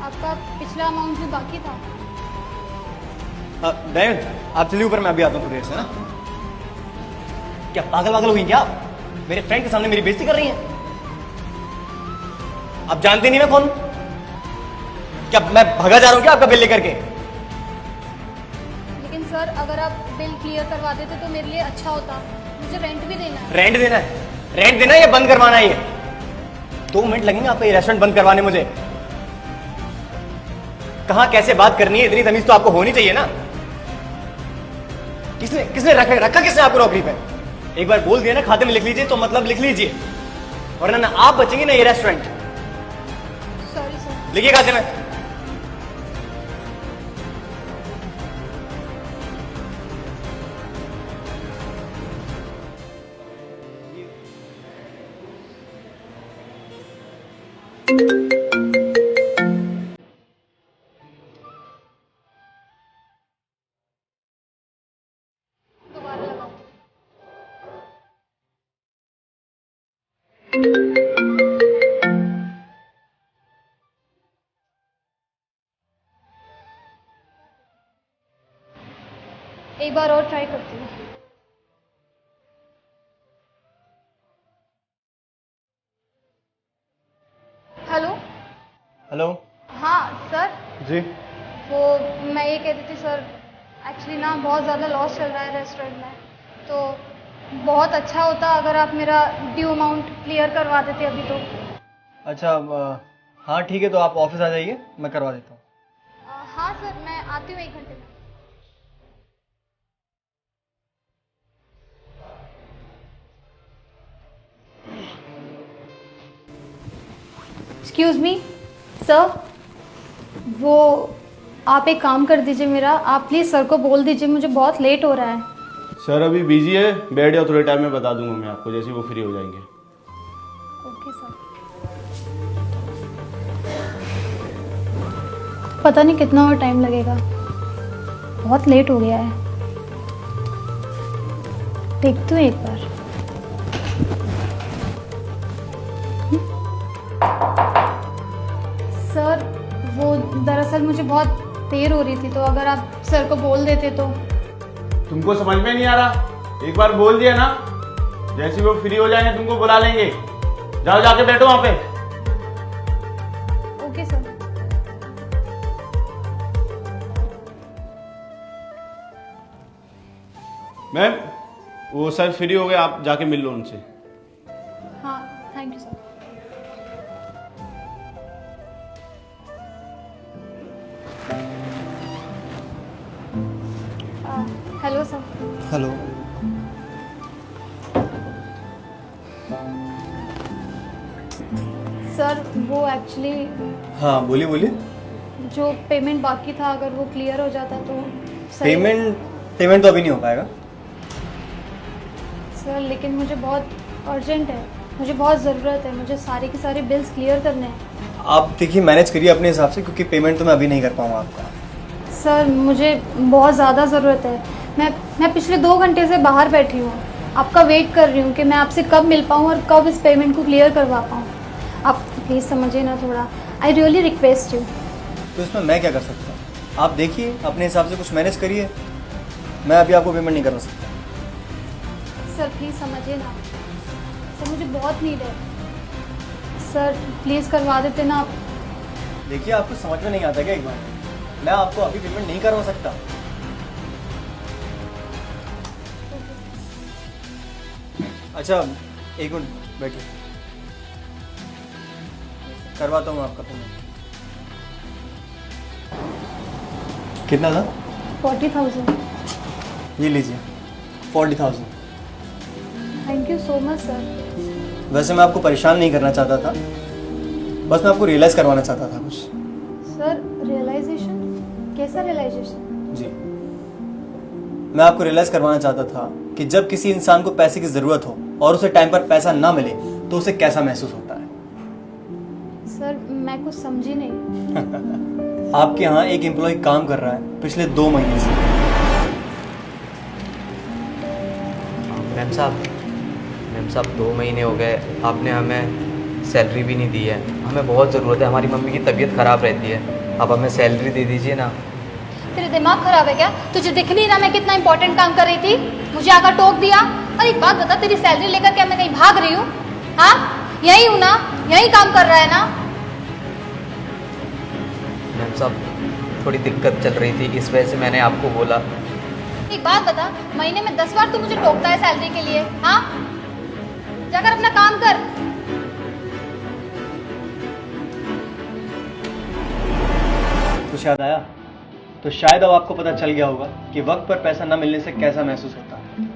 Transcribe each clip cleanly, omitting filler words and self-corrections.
आपका पिछला अमाउंट भी बाकी था। दयन आप चलिए ऊपर, मैं अभी आता हूँ थोड़ी देर से ना। क्या पागल पागल हुई क्या आप? मेरे फ्रेंड के सामने मेरी बेइज्जती कर रही हैं। आप जानते नहीं मैं कौन हूं? क्या मैं भगा जा रहा हूं क्या आपका बिल लेकर के? लेकिन सर अगर आप बिल क्लियर करवा देते तो मेरे लिए अच्छा होता। मुझे रेंट भी देना है। रेंट देना है? रेंट देना है या बंद करवाना है? ये 2 मिनट लगेंगे आपका ये रेस्टोरेंट बंद करवाने मुझे। कहां कैसे बात करनी है, इतनी तमीज तो आपको होनी चाहिए ना। किसने किसने रखा किसने आपको नौकरी पे? एक बार बोल दिया ना खाते में लिख लीजिए तो मतलब लिख लीजिए, वरना ना आप बचेंगे ना ये रेस्टोरेंट। Sorry sir. लिखिए खाते में। दोबारा लगाओ। एक बार और ट्राई करती हूँ। हेलो। हेलो। हाँ सर, जी। वो मैं ये कह रही थी सर, एक्चुअली ना बहुत ज़्यादा लॉस चल रहा है रेस्टोरेंट में, तो बहुत अच्छा होता अगर आप मेरा ड्यू अमाउंट क्लियर करवा देते अभी तो। अच्छा हाँ ठीक है, तो आप ऑफिस आ जाइए, मैं करवा देता हूँ। हाँ सर, मैं आती हूँ 1 घंटे में। एक्सक्यूज़ मी सर, वो आप एक काम कर दीजिए मेरा, आप प्लीज़ सर को बोल दीजिए मुझे बहुत लेट हो रहा है। सर अभी बिजी है, बैठ जाओ, थोड़े टाइम में बता दूंगा मैं आपको, जैसे वो फ्री हो जाएंगे। Okay sir. पता नहीं कितना और टाइम लगेगा, बहुत लेट हो गया है। देखती हूँ एक बार। सर वो दरअसल मुझे बहुत देर हो रही थी, तो अगर आप सर को बोल देते तो। तुमको समझ में नहीं आ रहा? एक बार बोल दिया ना, जैसे वो फ्री हो जाएंगे तुमको बुला लेंगे। जाओ जाके बैठो वहां पे। Okay sir. मैम वो सर फ्री हो गए, आप जाके मिल लो उनसे। हाँ thank you sir. Hello sir. Hello. Sir वो एक्चुअली हाँ बोलिए बोलिए। जो पेमेंट बाकी था अगर वो क्लियर हो जाता तो सही। पेमेंट तो अभी नहीं हो पाएगा सर लेकिन मुझे बहुत अर्जेंट है, मुझे बहुत ज़रूरत है, मुझे सारे के सारे बिल्स क्लियर करने हैं। आप देखिए मैनेज करिए अपने हिसाब से, क्योंकि पेमेंट तो मैं अभी नहीं कर पाऊंगा आपका। सर मुझे बहुत ज़्यादा ज़रूरत है, मैं पिछले 2 घंटे से बाहर बैठी हूँ, आपका वेट कर रही हूँ कि मैं आपसे कब मिल पाऊँ और कब इस पेमेंट को क्लियर करवा पाऊँ। आप प्लीज़ समझिए ना थोड़ा, आई रियली रिक्वेस्ट यू। तो इसमें मैं क्या कर सकता हूँ? आप देखिए अपने हिसाब से कुछ मैनेज करिए, मैं अभी आपको पेमेंट नहीं करवा सकता। सर प्लीज़ समझिए ना, सर मुझे बहुत नीड है, सर प्लीज़ करवा देते ना आप। देखिए आपको समझ में नहीं आता क्या? एक बार मैं आपको अभी पेमेंट नहीं करवा सकता। अच्छा एक मिनट बैठिए, करवाता हूँ आपका पेमेंट। कितना था? 40,000। ये लीजिए 40,000। Thank you so much sir. वैसे मैं आपको परेशान नहीं करना चाहता था, बस मैं आपको रियलाइज़ करवाना चाहता था कुछ। Sir realisation? कैसा रियलाइजेशन? जी, मैं आपको रियलाइज़ करवाना चाहता था कि जब किसी इंसान को पैसे की ज़रूरत हो और उसे टाइम पर पैसा ना मिले तो उसे कैसा महसूस होता है। सर मैं कुछ समझी नहीं। आपके यहाँ एक एम्प्लॉय काम कर रहा है पिछले 2 महीने से। मैम साहब 2 महीने हो गए, आपने हमें सैलरी भी नहीं दी है, हमें बहुत ज़रूरत है, हमारी मम्मी की तबीयत ख़राब रहती है, अब हमें सैलरी दे दीजिए ना। तेरे दिमाग खराब है क्या? तुझे दिख नहीं रहा मैं कितना इंपॉर्टेंट काम कर रही थी? मुझे आकर टोक दिया। और एक बात बता, तेरी सैलरी लेकर क्या मैं कहीं भाग रही हूँ? हाँ, यही हूँ ना, यही काम कर रहा है ना? मैम साहब, थोड़ी दिक्कत चल रही थी, इस वजह से मैंने आपको बोला। एक बात बता, महीने में 10 बार तू मुझे टोकता है सैलरी के लिए? हाँ, जाकर अपना काम कर। कुछ याद आया? तो शायद अब आपको पता चल गया होगा कि वक्त पर पैसा न मिलने से कैसा महसूस होता है।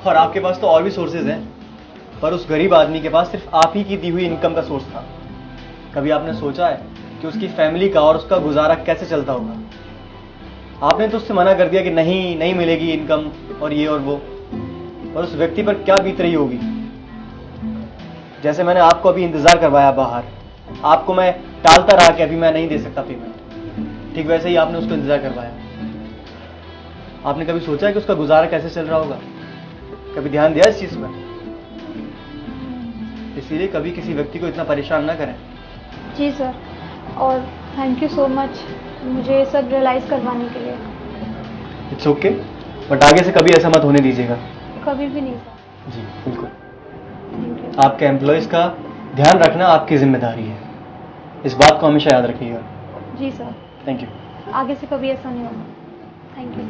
और आपके पास तो और भी सोर्सेज हैं, पर उस गरीब आदमी के पास सिर्फ आप ही की दी हुई इनकम का सोर्स था। कभी आपने सोचा है कि उसकी फैमिली का और उसका गुजारा कैसे चलता होगा? आपने तो उससे मना कर दिया कि नहीं मिलेगी इनकम और ये और वो, और उस व्यक्ति पर क्या बीत रही होगी। जैसे मैंने आपको अभी इंतजार करवाया बाहर, आपको मैं टालता रहा कि अभी मैं नहीं दे सकता पेमेंट, ठीक वैसे ही आपने उसको इंतजार करवाया। आपने कभी सोचा है कि उसका गुजारा कैसे चल रहा होगा? कभी ध्यान दिया इस चीज पर? इसीलिए कभी किसी व्यक्ति को इतना परेशान ना करें। जी सर, और थैंक यू सो मच मुझे ये सब रियलाइज़ करवाने के लिए। इट्स ओके, बट आगे से कभी ऐसा मत होने दीजिएगा। कभी भी नहीं सर। जी बिल्कुल। Thank you. आपके एम्प्लॉयज़ का ध्यान रखना आपकी जिम्मेदारी है, इस बात को हमेशा याद रखिएगा। जी सर, थैंक यू। आगे से कभी ऐसा नहीं होगा। Thank you.